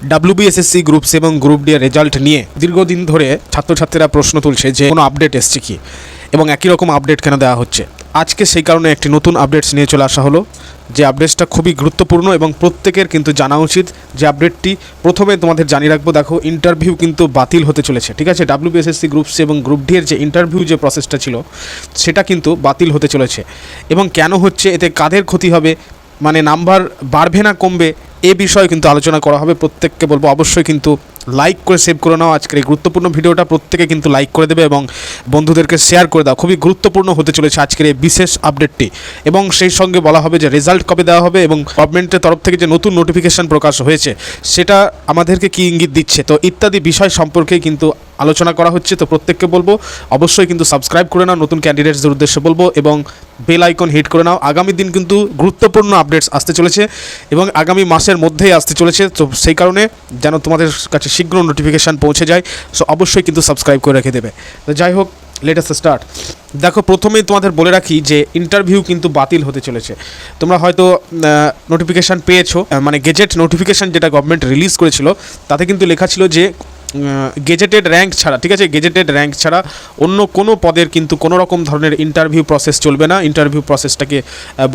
WBSSC group C এবং group D এর result নিয়ে দীর্ঘদিন ধরে ছাত্রছাত্রীরা প্রশ্ন তুলছে যে কোনো আপডেট এসছে কি এবং একই রকম আপডেট কেন দেওয়া হচ্ছে। আজকে সেই কারণে একটি নতুন আপডেটস নিয়ে চলে আসা হলো, যে আপডেটসটা খুবই গুরুত্বপূর্ণ এবং প্রত্যেকের কিন্তু জানা উচিত। যে আপডেটটি প্রথমে তোমাদের জানিয়ে রাখবো, দেখো ইন্টারভিউ কিন্তু বাতিল হতে চলেছে, ঠিক আছে। ডাব্লিউবিএসএসসি গ্রুপ সি এবং গ্রুপ ডি এর যে ইন্টারভিউ যে প্রসেসটা ছিল সেটা কিন্তু বাতিল হতে চলেছে। এবং কেন হচ্ছে, এতে কাদের ক্ষতি হবে, মানে নাম্বার বাড়বে না কমবে, এ বিষয়ে কিন্তু আলোচনা করা হবে। প্রত্যেককে বলবো অবশ্যই কিন্তু লাইক করে সেভ করে নাও। আজকের এই গুরুত্বপূর্ণ ভিডিওটা প্রত্যেকে কিন্তু লাইক করে দেবে এবং বন্ধুদেরকে শেয়ার করে দাও। খুবই গুরুত্বপূর্ণ হতে চলেছে আজকের এই বিশেষ আপডেটটি। এবং সেই সঙ্গে বলা হবে যে রেজাল্ট কবে দেওয়া হবে এবং গভর্নমেন্টের তরফ থেকে যে নতুন নোটিফিকেশান প্রকাশ হয়েছে সেটা আমাদেরকে কী ইঙ্গিত দিচ্ছে, তো ইত্যাদি বিষয় সম্পর্কে কিন্তু আলোচনা করা হচ্ছে। তো প্রত্যেককে বলবো অবশ্যই কিন্তু সাবস্ক্রাইব করে নাও, নতুন ক্যান্ডিডেটসদের উদ্দেশ্যে বলবো, এবং বেল আইকন হিট করে নাও। আগামী দিন কিন্তু গুরুত্বপূর্ণ আপডেটস আসতে চলেছে এবং আগামী মাসের মধ্যেই আসতে চলেছে। তো সেই কারণে যেন তোমাদের কাছে শীঘ্র নোটিফিকেশান পৌঁছে যায়, সো অবশ্যই কিন্তু সাবস্ক্রাইব করে রেখে দেবে। তো যাই হোক, লেট আস স্টার্ট। দেখো, প্রথমেই তোমাদের বলে রাখি যে ইন্টারভিউ কিন্তু বাতিল হতে চলেছে। তোমরা হয়তো নোটিফিকেশান পেয়েছো, মানে গেজেট নোটিফিকেশান যেটা গভর্নমেন্ট রিলিজ করেছিল তাতে কিন্তু লেখা ছিল যে গেজেটেড র্যাঙ্ক ছাড়া, ঠিক আছে, গেজেটেড র্যাঙ্ক ছাড়া অন্য কোনো পদের কিন্তু কোনো রকম ধরনের ইন্টারভিউ প্রসেস চলবে না, ইন্টারভিউ প্রসেসটাকে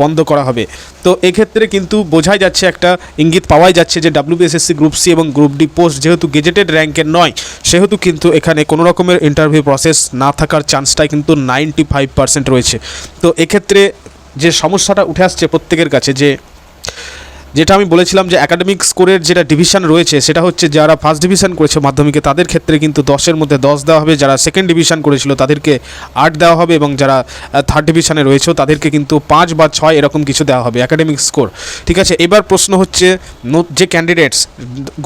বন্ধ করা হবে। তো এক্ষেত্রে কিন্তু বোঝাই যাচ্ছে, একটা ইঙ্গিত পাওয়াই যাচ্ছে যে ডাব্লিউবিএসএসসি গ্রুপ সি এবং গ্রুপ ডি পোস্ট যেহেতু গেজেটেড র্যাঙ্কের নয়, সেহেতু কিন্তু এখানে কোনো রকমের ইন্টারভিউ প্রসেস না থাকার চান্সটাই কিন্তু 95% রয়েছে। তো এক্ষেত্রে যে সমস্যাটা উঠে আসছে প্রত্যেকের কাছে, যেটা আমি বলেছিলাম যে একাডেমিক স্কোরের যেটা ডিভিশন রয়েছে সেটা হচ্ছে যারা ফার্স্ট ডিভিশন করেছে মাধ্যমিকে তাদের ক্ষেত্রে কিন্তু 10-এর মধ্যে 10 দেওয়া হবে, যারা সেকেন্ড ডিভিশন করেছিল তাদেরকে 8 দেওয়া হবে, এবং যারা থার্ড ডিভিশনে রয়েছে তাদেরকে কিন্তু 5 বা 6 এরকম কিছু দেওয়া হবে একাডেমিক স্কোর, ঠিক আছে। এবার প্রশ্ন হচ্ছে, যে candidates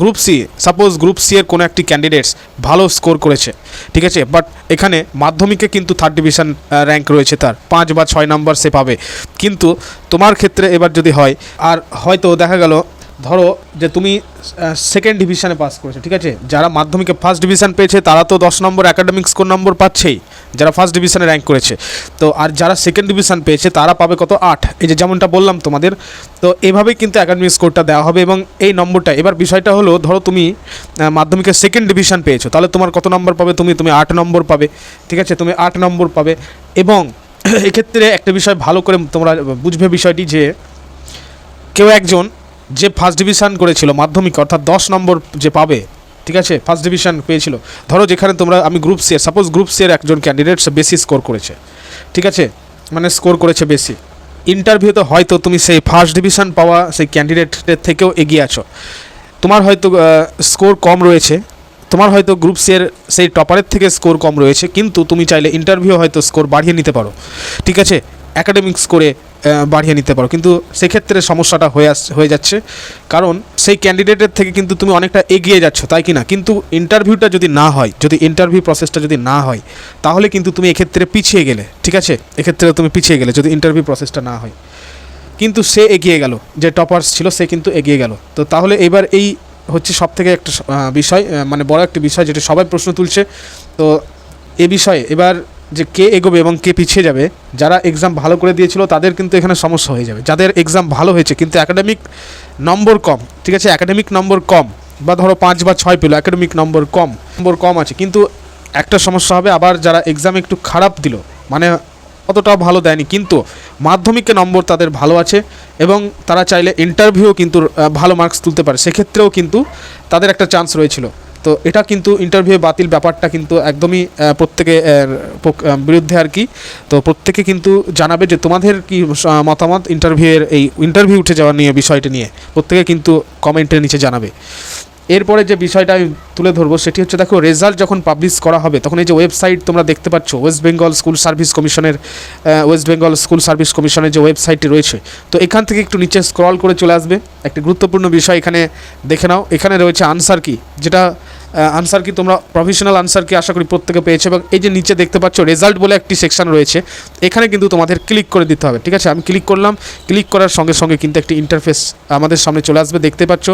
group C, suppose group C এর কোনো একটি ক্যান্ডিডেটস ভালো স্কোর করেছে, ঠিক আছে, বাট এখানে মাধ্যমিকে কিন্তু থার্ড ডিভিশন র্যাঙ্ক রয়েছে, তার 5 বা 6 নাম্বার সে পাবে। কিন্তু তোমার ক্ষেত্রে এবার যদি হয়, আর হয়তো দেখা গেল ধরো যে তুমি সেকেন্ড ডিভিশনে পাস করেছো, ঠিক আছে, যারা মাধ্যমিকে ফার্স্ট ডিভিশন পেয়েছে তারা তো 10 নম্বর একাডেমিক স্কোর নম্বর পাচ্ছেই, যারা ফার্স্ট ডিভিশনে র্যাঙ্ক করেছে। তো আর যারা সেকেন্ড ডিভিশন পেয়েছে তারা পাবে কত, 8, এই যে যেমনটা বললাম তোমাদের। তো এভাবেই কিন্তু একাডেমিক স্কোরটা দেওয়া হবে এবং এই নম্বরটা, এবার বিষয়টা হলো ধরো তুমি মাধ্যমিকে সেকেন্ড ডিভিশন পেয়েছো, তাহলে তোমার কত নম্বর পাবে, তুমি 8 নম্বর পাবে, ঠিক আছে, তুমি 8 নম্বর পাবে। এবং এক্ষেত্রে একটা বিষয় ভালো করে তোমরা বুঝবে বিষয়টি, যে কেউ একজন যে ফার্স্ট ডিভিশন করেছিল মাধ্যমিক, অর্থাৎ 10 নম্বর যে পাবে, ঠিক আছে, ফার্স্ট ডিভিশন পেয়েছিল, ধরো যেখানে তোমরা, আমি গ্রুপ সি এর, সাপোজ গ্রুপ সি এর একজন ক্যান্ডিডেট বেশি স্কোর করেছে, ঠিক আছে, মানে স্কোর করেছে বেশি, ইন্টারভিউতে হয়তো তুমি সেই ফার্স্ট ডিভিশন পাওয়া সেই ক্যান্ডিডেটের থেকেও এগিয়ে আছো, তোমার হয়তো স্কোর কম রয়েছে, তোমার হয়তো গ্রুপ সি এর সেই টপারের থেকে স্কোর কম রয়েছে, কিন্তু তুমি চাইলে ইন্টারভিউ হয়তো স্কোর বাড়িয়ে নিতে পারো, ঠিক আছে, একাডেমিক স্কোরে বাড়িয়ে নিতে পারো। কিন্তু সেক্ষেত্রে সমস্যাটা হয়ে যাচ্ছে, কারণ সেই ক্যান্ডিডেটের থেকে কিন্তু তুমি অনেকটা এগিয়ে যাচ্ছ, তাই কি না। কিন্তু ইন্টারভিউটা যদি না হয়, যদি ইন্টারভিউ প্রসেসটা যদি না হয়, তাহলে কিন্তু তুমি এক্ষেত্রে পিছিয়ে গেলে, ঠিক আছে, এক্ষেত্রে তুমি পিছিয়ে গেলে যদি ইন্টারভিউ প্রসেসটা না হয়। কিন্তু সে এগিয়ে গেল, যে টপার্স ছিল সে কিন্তু এগিয়ে গেল। তো তাহলে এবার এই হচ্ছে সবথেকে একটা বিষয়, মানে বড় একটা বিষয় যেটা সবাই প্রশ্ন তুলছে। তো এ বিষয়ে এবার যে কে এগোবে এবং কে পিছিয়ে যাবে, যারা এক্সাম ভালো করে দিয়েছিল তাদের কিন্তু এখানে সমস্যা হয়ে যাবে, যাদের এক্সাম ভালো হয়েছে কিন্তু একাডেমিক নম্বর কম, ঠিক আছে, একাডেমিক নম্বর কম, বা ধরো 5 বা 6 পেলো, একাডেমিক নম্বর কম আছে, কিন্তু একটা সমস্যা হবে, আবার যারা এক্সাম একটু খারাপ দিল, মানে অতটাও ভালো দেয়নি কিন্তু মাধ্যমিকে নম্বর তাদের ভালো আছে এবং তারা চাইলে ইন্টারভিউ কিন্তু ভালো মার্কস তুলতে পারে, সেক্ষেত্রেও কিন্তু তাদের একটা চান্স রয়েছিল। তো এটা কিন্তু ইন্টারভিউ বাতিল ব্যাপারটা কিন্তু একদমই প্রত্যেকে বিরুদ্ধে আর কি। তো প্রত্যেকে কিন্তু জানাবে যে তোমাদের কি মতামত ইন্টারভিউয়ের, এই ইন্টারভিউ উঠে যাওয়া নিয়ে, বিষয়টা নিয়ে প্রত্যেকে কিন্তু কমেন্টের নিচে জানাবে। এরপরে যে বিষয়টা আমি তুলে ধরবো সেটি হচ্ছে, দেখো রেজাল্ট যখন পাবলিশ করা হবে তখন এই যে ওয়েবসাইট তোমরা দেখতে পাচ্ছ, ওয়েস্ট বেঙ্গল স্কুল সার্ভিস কমিশনের যে ওয়েবসাইটটি রয়েছে, তো এখান থেকে একটু নিচে স্ক্রল করে চলে আসবে, একটি গুরুত্বপূর্ণ বিষয় এখানে দেখে নাও। এখানে রয়েছে আনসার কি, যেটা আনসার কি তোমরা প্রফেশনাল আনসার কি আশা করি প্রত্যেকে পেয়েছো। এবং এই যে নিচে দেখতে পাচ্ছ রেজাল্ট বলে একটি সেকশন রয়েছে, এখানে কিন্তু তোমাদের ক্লিক করে দিতে হবে। ঠিক আছে, আমি ক্লিক করলাম, ক্লিক করার সঙ্গে সঙ্গে কিন্তু একটি ইন্টারফেস আমাদের সামনে চলে আসবে। দেখতে পাচ্ছ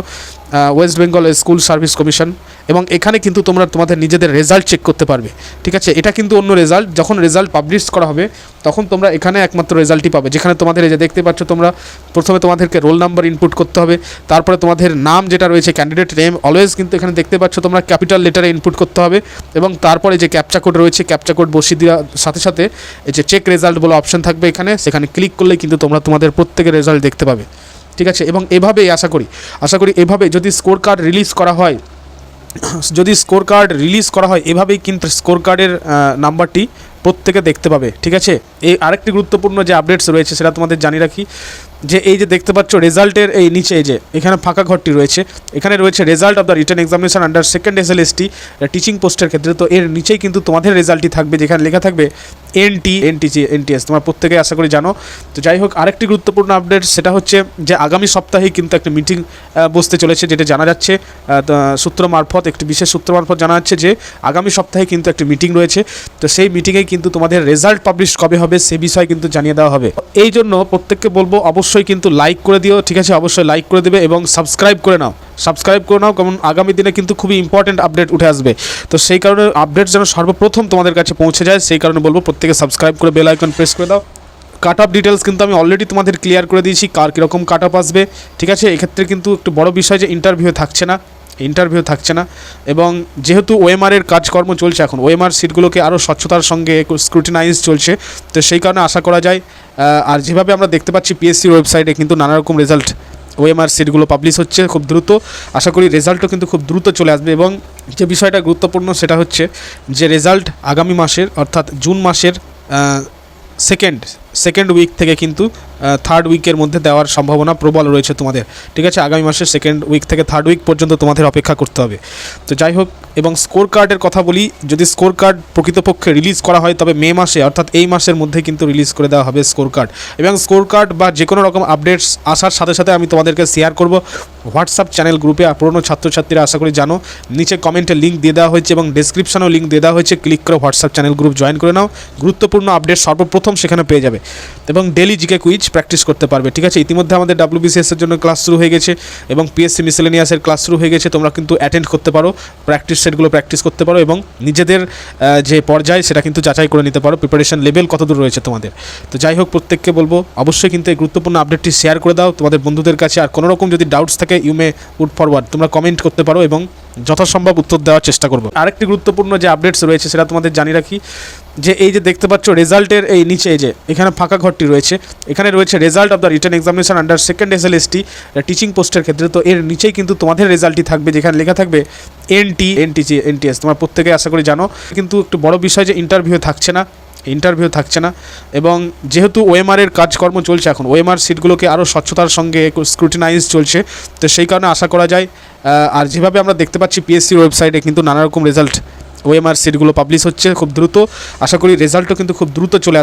West Bengal school service commission, এবং এখানে কিন্তু তোমরা তোমাদের নিজেদের রেজাল্ট চেক করতে পারবে। ঠিক আছে, এটা কিন্তু অন্য রেজাল্ট, যখন রেজাল্ট পাবলিশ করা হবে তখন তোমরা এখানে একমাত্র রেজাল্টই পাবে, যেখানে তোমাদের এই যে দেখতে পাচ্ছ তোমরা প্রথমে তোমাদেরকে রোল নাম্বার ইনপুট করতে হবে, তারপরে তোমাদের নাম যেটা রয়েছে ক্যান্ডিডেট নেম অলওয়েজ কিন্তু এখানে দেখতে পাচ্ছ তোমরা ক্যাপিটাল লেটারে ইনপুট করতে হবে, এবং তারপরে যে ক্যাপচা কোড রয়েছে ক্যাপচা কোড বসিয়ে দেওয়ার সাথে সাথে এই যে চেক রেজাল্ট বলে অপশন থাকবে এখানে, সেখানে ক্লিক করলে কিন্তু তোমরা তোমাদের প্রত্যেকের রেজাল্ট দেখতে পাবে। ঠিক আছে, এবং এভাবেই আশা করি এভাবে যদি স্কোর কার্ড রিলিজ করা হয়, এভাবেই কিন্তু স্কোর কার্ডের নাম্বারটি প্রত্যেকে দেখতে পাবে। ঠিক আছে, এই আরেকটি গুরুত্বপূর্ণ যে আপডেটস রয়েছে সেটা তোমাদের জানিয়ে রাখি, যে এই যে দেখতে পাচ্ছ রেজাল্টের এই নিচে এই যে এখানে ফাঁকা ঘরটি রয়েছে, এখানে রয়েছে result of the written examination under second SLST teaching পোস্টের ক্ষেত্রে। তো এর নিচেই কিন্তু তোমাদের রেজাল্টটি থাকবে, যেখানে লেখা থাকবে NTS, তোমার প্রত্যেকে আশা করি জানো। তো যাই হোক, আরেকটি গুরুত্বপূর্ণ আপডেট সেটা হচ্ছে যে আগামী সপ্তাহেই কিন্তু একটা মিটিং বসতে চলেছে, যেটা জানা যাচ্ছে একটি বিশেষ সূত্র মারফত জানা যাচ্ছে যে আগামী সপ্তাহে কিন্তু একটি মিটিং রয়েছে। তো সেই মিটিংয়ে কিন্তু তোমাদের রেজাল্ট পাবলিশ কবে হবে সে বিষয়ে কিন্তু জানিয়ে দেওয়া হবে। এই জন্য প্রত্যেককে বলবো অবশ্যই কিন্তু লাইক করে দিও। ঠিক আছে, অবশ্যই লাইক করে দেবে এবং সাবস্ক্রাইব করে নাও, কারণ আগামী দিনে কিন্তু খুবই ইম্পর্টেন্ট আপডেট উঠে আসবে। তো সেই কারণে আপডেট যেন সর্বপ্রথম তোমাদের কাছে পৌঁছে যায়, সেই কারণে বলবো প্রত্যেকে সাবস্ক্রাইব করে বেল আইকন প্রেস করে দাও। কাট অফ ডিটেলস কিন্তু আমি অলরেডি তোমাদের ক্লিয়ার করে দিয়েছি, কার কীরকম কাট অফ আসবে। ঠিক আছে, এক্ষেত্রে কিন্তু একটু বড় বিষয় যে ইন্টারভিউ থাকছে না, এবং যেহেতু ওএমআরের কাজকর্ম চলছে, এখন ওএমআর সিটগুলোকে আরও স্বচ্ছতার সঙ্গে স্ক্রুটিনাইজ চলছে, তো সেই কারণে আশা করা যায় আর যেভাবে আমরা দেখতে পাচ্ছি পিএসসির ওয়েবসাইটে কিন্তু নানা রকম রেজাল্ট ওএমআর সিটগুলো পাবলিশ হচ্ছে খুব দ্রুত, আশা করি রেজাল্টও কিন্তু খুব দ্রুত চলে আসবে। এবং যে বিষয়টা গুরুত্বপূর্ণ সেটা হচ্ছে যে রেজাল্ট আগামী মাসের অর্থাৎ জুন মাসের সেকেন্ড উইক থেকে কিন্তু থার্ড উইকের মধ্যে দেওয়ার সম্ভাবনা প্রবল রয়েছে তোমাদের। ঠিক আছে, আগামী মাসের সেকেন্ড উইক থেকে থার্ড উইক পর্যন্ত তোমাদের অপেক্ষা করতে হবে। তো যাই হোক, এবং স্কোর কার্ডের কথা বলি, যদি স্কোর কার্ড প্রকৃতপক্ষে রিলিজ করা হয় তবে মে মাসে অর্থাৎ এই মাসের মধ্যে কিন্তু রিলিজ করে দেওয়া হবে স্কোর কার্ড। এবং স্কোর কার্ড বা যে কোনো রকম আপডেটস আসার সাথে সাথে আমি তোমাদেরকে শেয়ার করব হোয়াটসঅ্যাপ চ্যানেল গ্রুপে। পুরনো ছাত্রছাত্রীরা আশা করি জানো, নিচে কমেন্টে লিঙ্ক দিয়ে দেওয়া হয়েছে এবং ডেসক্রিপশনেও লিঙ্ক দিয়ে দেওয়া হয়েছে, ক্লিক করে হোয়াটসঅ্যাপ চ্যানেল গ্রুপ জয়েন করে নাও, গুরুত্বপূর্ণ আপডেট সর্বপ্রথম সেখানে পেয়ে যাবে এবং ডেলি জিকে কুইজ প্র্যাকটিস করতে পারবে। ঠিক আছে, ইতিমধ্যে আমাদের WBCS এর জন্য ক্লাস শুরু হয়ে গেছে এবং পিএসসি মিসেলেনিয়াসের ক্লাস শুরু হয়ে গেছে, তোমরা কিন্তু অ্যাটেন্ড করতে পারো, সেটগুলো প্র্যাকটিস করতে পারো এবং নিজেদের যে পর্যায় সেটা কিন্তু যাচাই করে নিতে পারো, প্রিপারেশন লেভেল কতদূর রয়েছে তোমাদের। তো যাই হোক, প্রত্যেককে বলবো অবশ্যই কিন্তু এই গুরুত্বপূর্ণ আপডেটটি শেয়ার করে দাও তোমাদের বন্ধুদের কাছে। আর কোনো রকম যদি ডাউটস থাকে ইউ মে পুট ফরওয়ার্ড, তোমরা কমেন্ট করতে পারো এবং যথাসম্ভব উত্তর দেওয়ার চেষ্টা করবো। আরেকটি গুরুত্বপূর্ণ যে আপডেটস রয়েছে সেটা তোমাদের জানিয়ে রাখি, যে এই যে দেখতে পাচ্ছ রেজাল্টের এই নিচে এই যে এখানে ফাঁকা ঘরটি রয়েছে, এখানে রয়েছে result of the written examination under second SLST teaching পোস্টের ক্ষেত্রে। তো এর নিচেই কিন্তু তোমাদের রেজাল্টটি থাকবে, যেখানে লেখা থাকবে NTS, তোমার প্রত্যেকে আশা করি জানো। কিন্তু একটু বড় বিষয় যে ইন্টারভিউ থাকছে না, এবং যেহেতু ওএমআরের কাজকর্ম চলছে, এখন ওএমআর সিটগুলোকে আরও স্বচ্ছতার সঙ্গে স্ক্রুটিনাইজ চলছে, তো সেই কারণে আশা করা যায় আর যেভাবে আমরা দেখতে পাচ্ছি পিএসসির ওয়েবসাইটে কিন্তু নানা রকম রেজাল্ট ওএমআর সিটগুলো পাবলিশ হচ্ছে খুব দ্রুত, আশা করি রেজাল্টও কিন্তু খুব দ্রুত চলে আসবে।